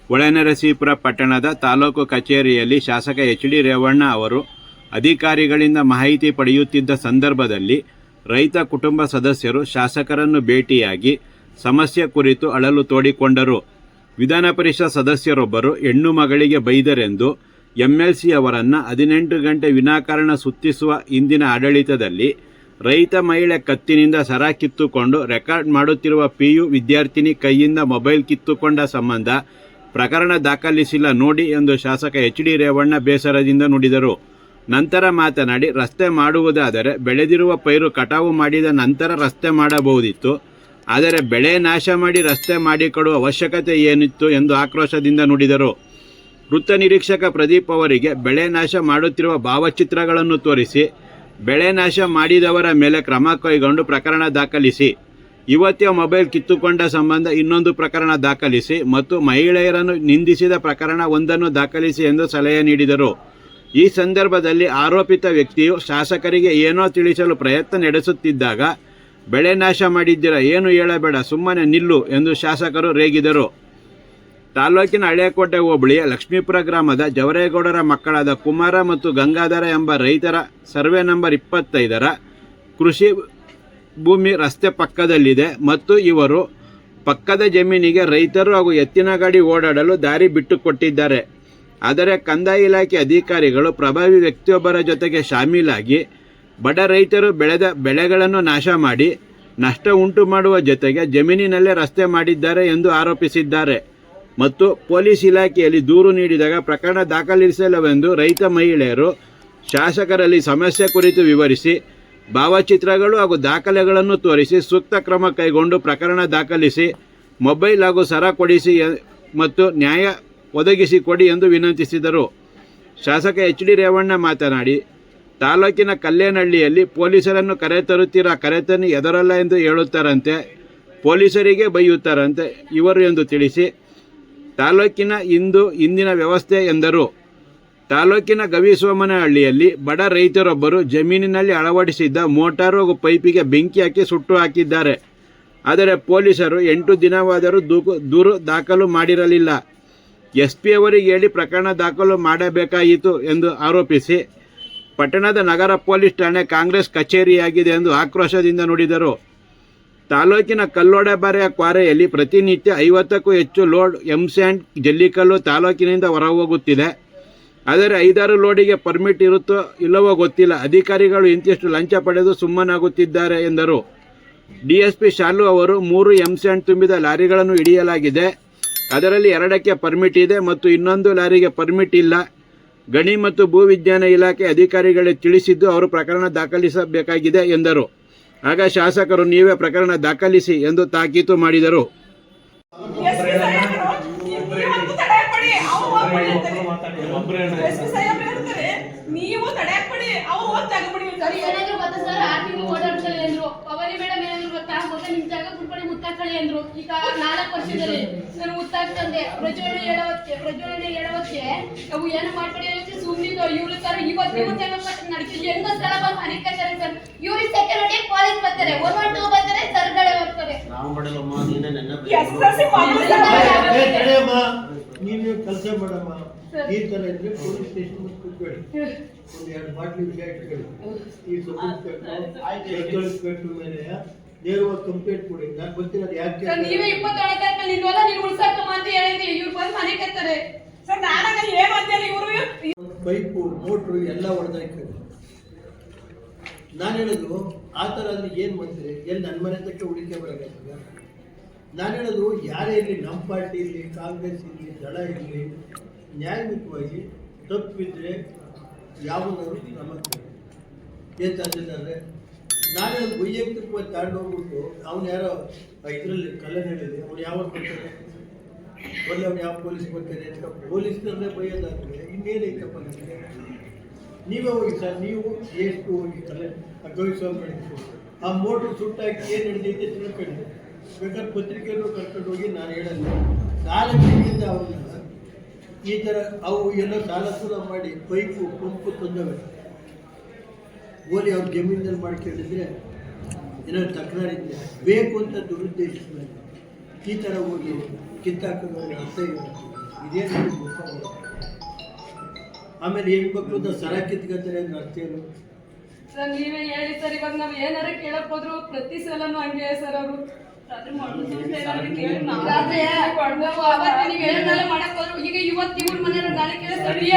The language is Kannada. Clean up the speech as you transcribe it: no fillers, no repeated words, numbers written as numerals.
ಹೊಳೆನರಸೀಪುರ ಪಟ್ಟಣದ ತಾಲೂಕು ಕಚೇರಿಯಲ್ಲಿ ಶಾಸಕ ಎಚ್.ಡಿ. ರೇವಣ್ಣ ಅವರು ಅಧಿಕಾರಿಗಳಿಂದ ಮಾಹಿತಿ ಪಡೆಯುತ್ತಿದ್ದ ಸಂದರ್ಭದಲ್ಲಿ ರೈತ ಕುಟುಂಬ ಸದಸ್ಯರು ಶಾಸಕರನ್ನು ಭೇಟಿಯಾಗಿ ಸಮಸ್ಯೆ ಕುರಿತು ಅಳಲು ತೋಡಿಕೊಂಡರು. ವಿಧಾನ ಪರಿಷತ್ ಸದಸ್ಯರೊಬ್ಬರು ಹೆಣ್ಣು ಮಗಳಿಗೆ ಬೈದರೆಂದು ಎಂಎಲ್ಸಿ ಅವರನ್ನು 18 ಗಂಟೆ ವಿನಾಕಾರಣ ಸುತ್ತಿಸುವ ಹಿಂದಿನ ಆಡಳಿತದಲ್ಲಿ ರೈತ ಮಹಿಳೆ ಕತ್ತಿನಿಂದ ಸರ ಕಿತ್ತುಕೊಂಡು ರೆಕಾರ್ಡ್ ಮಾಡುತ್ತಿರುವ PU ವಿದ್ಯಾರ್ಥಿನಿ ಕೈಯಿಂದ ಮೊಬೈಲ್ ಕಿತ್ತುಕೊಂಡ ಸಂಬಂಧ ಪ್ರಕರಣ ದಾಖಲಿಸಿಲ್ಲ ನೋಡಿ ಎಂದು ಶಾಸಕ ಎಚ್.ಡಿ. ರೇವಣ್ಣ ಬೇಸರದಿಂದ ನುಡಿದರು. ನಂತರ ಮಾತನಾಡಿ, ರಸ್ತೆ ಮಾಡುವುದಾದರೆ ಬೆಳೆದಿರುವ ಪೈರು ಕಟಾವು ಮಾಡಿದ ನಂತರ ರಸ್ತೆ ಮಾಡಬಹುದಿತ್ತು, ಆದರೆ ಬೆಳೆ ನಾಶ ಮಾಡಿ ರಸ್ತೆ ಮಾಡಿಕೊಡುವ ಅವಶ್ಯಕತೆ ಏನಿತ್ತು ಎಂದು ಆಕ್ರೋಶದಿಂದ ನುಡಿದರು. ವೃತ್ತ ನಿರೀಕ್ಷಕ ಪ್ರದೀಪ್ ಅವರಿಗೆ ಬೆಳೆ ನಾಶ ಮಾಡುತ್ತಿರುವ ಭಾವಚಿತ್ರಗಳನ್ನು ತೋರಿಸಿ ಬೆಳೆ ನಾಶ ಮಾಡಿದವರ ಮೇಲೆ ಕ್ರಮ ಕೈಗೊಂಡು ಪ್ರಕರಣ ದಾಖಲಿಸಿ, ಯುವತಿಯ ಮೊಬೈಲ್ ಕಿತ್ತುಕೊಂಡ ಸಂಬಂಧ ಇನ್ನೊಂದು ಪ್ರಕರಣ ದಾಖಲಿಸಿ ಮತ್ತು ಮಹಿಳೆಯರನ್ನು ನಿಂದಿಸಿದ ಪ್ರಕರಣ ಒಂದನ್ನು ದಾಖಲಿಸಿ ಎಂದು ಸಲಹೆ ನೀಡಿದರು. ಈ ಸಂದರ್ಭದಲ್ಲಿ ಆರೋಪಿತ ವ್ಯಕ್ತಿಯು ಶಾಸಕರಿಗೆ ಏನೋ ತಿಳಿಸಲು ಪ್ರಯತ್ನ ನಡೆಸುತ್ತಿದ್ದಾಗ ಬೆಳೆ ನಾಶ ಮಾಡಿದ್ದೀರಾ, ಏನು ಹೇಳಬೇಡ, ಸುಮ್ಮನೆ ನಿಲ್ಲು ಎಂದು ಶಾಸಕರು ರೇಗಿದರು. ತಾಲೂಕಿನ ಹಳೇಕೋಟೆ ಹೋಬಳಿಯ ಲಕ್ಷ್ಮೀಪುರ ಗ್ರಾಮದ ಜವರೇಗೌಡರ ಮಕ್ಕಳಾದ ಕುಮಾರ ಮತ್ತು ಗಂಗಾಧರ ಎಂಬ ರೈತರ ಸರ್ವೆ ನಂಬರ್ 25ರ ಕೃಷಿ ಭೂಮಿ ರಸ್ತೆ ಪಕ್ಕದಲ್ಲಿದೆ ಮತ್ತು ಇವರು ಪಕ್ಕದ ಜಮೀನಿಗೆ ರೈತರು ಹಾಗೂ ಎತ್ತಿನ ಗಾಡಿ ಓಡಾಡಲು ದಾರಿ ಬಿಟ್ಟುಕೊಟ್ಟಿದ್ದಾರೆ. ಆದರೆ ಕಂದಾಯ ಇಲಾಖೆ ಅಧಿಕಾರಿಗಳು ಪ್ರಭಾವಿ ವ್ಯಕ್ತಿಯೊಬ್ಬರ ಜೊತೆಗೆ ಶಾಮೀಲಾಗಿ ಬಡ ರೈತರು ಬೆಳೆದ ಬೆಳೆಗಳನ್ನು ನಾಶ ಮಾಡಿ ನಷ್ಟ ಉಂಟು ಮಾಡುವ ಜೊತೆಗೆ ಜಮೀನಿನಲ್ಲೇ ರಸ್ತೆ ಮಾಡಿದ್ದಾರೆ ಎಂದು ಆರೋಪಿಸಿದ್ದಾರೆ ಮತ್ತು ಪೊಲೀಸ್ ಇಲಾಖೆಯಲ್ಲಿ ದೂರು ನೀಡಿದಾಗ ಪ್ರಕರಣ ದಾಖಲಿಸಲಿಲ್ಲವೆಂದು ರೈತ ಮಹಿಳೆಯರು ಶಾಸಕರಲ್ಲಿ ಸಮಸ್ಯೆ ಕುರಿತು ವಿವರಿಸಿ ಭಾವಚಿತ್ರಗಳು ಹಾಗೂ ದಾಖಲೆಗಳನ್ನು ತೋರಿಸಿ ಸೂಕ್ತ ಕ್ರಮ ಕೈಗೊಂಡು ಪ್ರಕರಣ ದಾಖಲಿಸಿ ಮೊಬೈಲ್ ಹಾಗೂ ಸರ ಕೊಡಿಸಿ ಮತ್ತು ನ್ಯಾಯ ಒದಗಿಸಿಕೊಡಿ ಎಂದು ವಿನಂತಿಸಿದರು. ಶಾಸಕ ಎಚ್.ಡಿ. ರೇವಣ್ಣ ಮಾತನಾಡಿ, ತಾಲೂಕಿನ ಕಲ್ಲೇನಹಳ್ಳಿಯಲ್ಲಿ ಪೊಲೀಸರನ್ನು ಕರೆತರುತ್ತೀರಾ, ಕರೆತನ್ನಿ ಎದರಲ್ಲ ಎಂದು ಹೇಳುತ್ತಾರಂತೆ, ಪೊಲೀಸರಿಗೆ ಬೈಯುತ್ತಾರಂತೆ ಇವರು ಎಂದು ತಿಳಿಸಿ ತಾಲೂಕಿನ ಇಂದಿನ ವ್ಯವಸ್ಥೆ ಎಂದರು. ತಾಲೂಕಿನ ಗವಿಸೋಮನಹಳ್ಳಿಯಲ್ಲಿ ಬಡ ರೈತರೊಬ್ಬರು ಜಮೀನಿನಲ್ಲಿ ಅಳವಡಿಸಿದ್ದ ಮೋಟಾರು ಹಾಗೂ ಪೈಪಿಗೆ ಬೆಂಕಿ ಹಾಕಿ ಸುಟ್ಟು ಹಾಕಿದ್ದಾರೆ. ಆದರೆ ಪೊಲೀಸರು 8 ದಿನವಾದರೂ ದೂರು ದಾಖಲು ಮಾಡಿರಲಿಲ್ಲ. SP ಅವರಿಗೆ ಹೇಳಿ ಪ್ರಕರಣ ದಾಖಲು ಮಾಡಬೇಕಾಯಿತು ಎಂದು ಆರೋಪಿಸಿ ಪಟ್ಟಣದ ನಗರ ಪೊಲೀಸ್ ಠಾಣೆ ಕಾಂಗ್ರೆಸ್ ಕಚೇರಿಯಾಗಿದೆ ಎಂದು ಆಕ್ರೋಶದಿಂದ ನುಡಿದರು. ತಾಲೂಕಿನ ಕಲ್ಲೋಡೆಬಾರೆಯ ಕ್ವಾರೆಯಲ್ಲಿ ಪ್ರತಿನಿತ್ಯ 50ಕ್ಕೂ ಹೆಚ್ಚು ಲೋಡ್ ಎಂಸ್ಯಾಂಡ್ ಜಲ್ಲಿಕಲ್ಲು ತಾಲೂಕಿನಿಂದ ಹೊರಹೋಗುತ್ತಿದೆ. ಆದರೆ 5-6 ಲೋಡಿಗೆ ಪರ್ಮಿಟ್ ಇರುತ್ತೋ ಇಲ್ಲವೋ ಗೊತ್ತಿಲ್ಲ. ಅಧಿಕಾರಿಗಳು ಇಂತಿಷ್ಟು ಲಂಚ ಪಡೆದು ಸುಮ್ಮನಾಗುತ್ತಿದ್ದಾರೆ ಎಂದರು. DSP ಶಾಲು ಅವರು 3 ಎಂಸ್ಯಾಂಡ್ ತುಂಬಿದ ಲಾರಿಗಳನ್ನು ಹಿಡಿಯಲಾಗಿದೆ. ಅದರಲ್ಲಿ 2ಕ್ಕೆ ಪರ್ಮಿಟ್ ಇದೆ ಮತ್ತು ಇನ್ನೊಂದು ಲಾರಿಗೆ ಪರ್ಮಿಟ್ ಇಲ್ಲ. ಗಣಿ ಮತ್ತು ಭೂವಿಜ್ಞಾನ ಇಲಾಖೆ ಅಧಿಕಾರಿಗಳಿಗೆ ತಿಳಿಸಿದ್ದು ಅವರು ಪ್ರಕರಣ ದಾಖಲಿಸಬೇಕಾಗಿದೆ ಎಂದರು. ಆಗ ಶಾಸಕರು ನೀವೇ ಪ್ರಕರಣ ದಾಖಲಿಸಿ ಎಂದು ತಾಕೀತು ಮಾಡಿದರು. ಅಂದ್ರು ಈಗ 4 ವರ್ಷದಲ್ಲಿ ನಾನು ಮುತ್ತಾಗ್ತಂದೆ ಪ್ರಜ್ವಲನೆ ಹೇಳೋಕ್ಕೆ ಅವು ಏನು ಮಾಡ್ಕೊಳ್ಳಿ ಅಂತ ಸುಮ್ಮನಿದ್ದು ಇವ್ರ ತರ ಇವತ್ತು ನಡೀತಿಲ್ಲ ಹೆಂಗ ಸ್ಥಳ ಬಂದು ಮನೆ ಕಟ್ಟಾರೆ ಸರ್. ಇವ್ರಿಗೆ ಸೆಕ್ಯೂರಿಟಿ ಪೊಲೀಸ್ ಬರ್ತಾರೆ, 112 ಬರ್ತಾರೆ, ಸರ್ಗಳೇ ಬರ್ತಾರೆ. ನೀನು ಕೆಲಸ ಮಾಡಮ್ಮ, ಈ ತರ ಇದ್ರೆ ಪೊಲೀಸ್ ಸ್ಟೇಷನ್ ಕೂತ್ಕೊಳ್ಳಿ, ಒಂದು 2 ಬಾಟ್ಲಿ ವಿಷಯ ಇಟ್ಕೊಳ್ಳಿ. ಈ ಸಬ್ಜೆಕ್ಟ್ ಮೇಲೆ ನೇರವಾಗಿ ಕಂಪ್ಲೇಂಟ್ ಕೊಡಿ. ನಾನು ಗೊತ್ತಿರೋದು ಯಾಕೆ ನೀವೇ 27 ನಿಲ್ವಲ್ಲ, ನೀನು ಉಳ್ಸಾಕಮ್ಮ ಅಂತ ಹೇಳಿದ್ರಿ. ಇವ್ರು ಬಂದು ಮನೆ ಕಟ್ತಾರೆ ಸರ್. ನಾನಾಗ ಏನು ಅಂತೇಳಿ ಇವರು ಪೈಪು ಮೋಟ್ರು ಎಲ್ಲ ಹೊಡೆದಾಯ್ತು. ನಾನು ಹೇಳೋದು ಆ ಥರ ಅಂದ್ರೆ ಏನು ಮಾಡ್ತೀರಿ, ಎಲ್ಲಿ ನನ್ನ ಮನೆ ತಕ್ಕ ಹುಡುಕಿ ಬರೋಕ್ಕಾಗ್ತದೆ. ನಾನು ಹೇಳೋದು ಯಾರೇ ಇರಲಿ, ನಮ್ಮ ಪಾರ್ಟಿ ಇರಲಿ, ಕಾಂಗ್ರೆಸ್ ಇರಲಿ, ದಳ ಇರಲಿ, ನ್ಯಾಯಯುತವಾಗಿ ತಪ್ಪಿದ್ರೆ ಯಾವುದಾದ್ರು ಕ್ರಮ ಏನು ತಂದಿದ್ದಾರೆ. ನಾನು ಅದು ವೈಯಕ್ತಿಕವಾಗಿ ತಗೊಂಡೋಗ್ಬಿಟ್ಟು ಅವ್ನು ಯಾರೋ ಇದರಲ್ಲಿ ಕಲ್ಲನಹಳ್ಳಿದೆ, ಅವ್ನು ಯಾವಾಗ ಬರ್ತಾರೆ, ಒಳ್ಳೆ ಅವ್ನು ಯಾವ ಪೊಲೀಸ್ ಬರ್ತಾರೆ ಅಂತ ಪೊಲೀಸ್ನಲ್ಲೇ ಬೈಯೋದಾದ್ರೆ ಇನ್ನೇನೈತಪ್ಪ ನನಗೆ. ನೀವೇ ಹೋಗಿ ಸರ್, ನೀವು ಎಷ್ಟು ಹೋಗಿ ಗವಿಸ್ವಾಮಿ ಆ ಮೋಟ್ರು ಸುಟ್ಟಾಕಿ ಏನು ನಡೆದೈತೆ ತಿಳ್ಕೊಂಡು ಬೇಕಾದ್ರೆ ಪತ್ರಿಕೆಯನ್ನು ಕರ್ಕೊಂಡು ಹೋಗಿ ನಾನು ಹೇಳೋದು. 4 ದಿನದಿಂದ ಅವ್ರನ್ನ ಈ ಥರ ಅವು ಎಲ್ಲ ಸಾಲ ಸೂಲ ಮಾಡಿ ಪೈಪು ಪಂಪು ತಂದವೆ ಓಲಿ ಅವ್ರ ಜಮೀನಲ್ಲಿ ಮಾಡ್ಕೊಂಡಿದ್ರೆ ಏನಾದ್ರು ತಕರಾರಿದ್ದೆ ಬೇಕು ಅಂತ ದುರುದ್ದೇಶಿಸಿದ ಈ ಥರ ಹೋಗಿ ಕಿತ್ತಾಕೋದು ಅರ್ಥ ಇಲ್ಲ. ಇದೇನು ಮುಖ ಬರೋದು? ಆಮೇಲೆ ಹೆಣ್ಮಕ್ಳು ಸರ ಕಿತ್ಕೊತಾರೆ ಅಂದ್ರೆ ಅರ್ಥ ಏನು? ಸರ್ ನೀವೇ ಹೇಳಿ ಸರ್, ಇವಾಗ ನಾವ್ ಏನಾರ ಕೇಳಕ್ ಹೋದ್ರು ಪ್ರತಿ ಸಲನು ಹಂಗೆ ಸರ್ ಅವರು ಮಾಡಕ್ ಹೋದ್ರು. ಈಗ ಇವತ್ತು ಇವ್ರ ಮನೆಯವ್ರು ನಾಳೆ ಕೇಳಿಸ್ತಾರೆ ಈಗ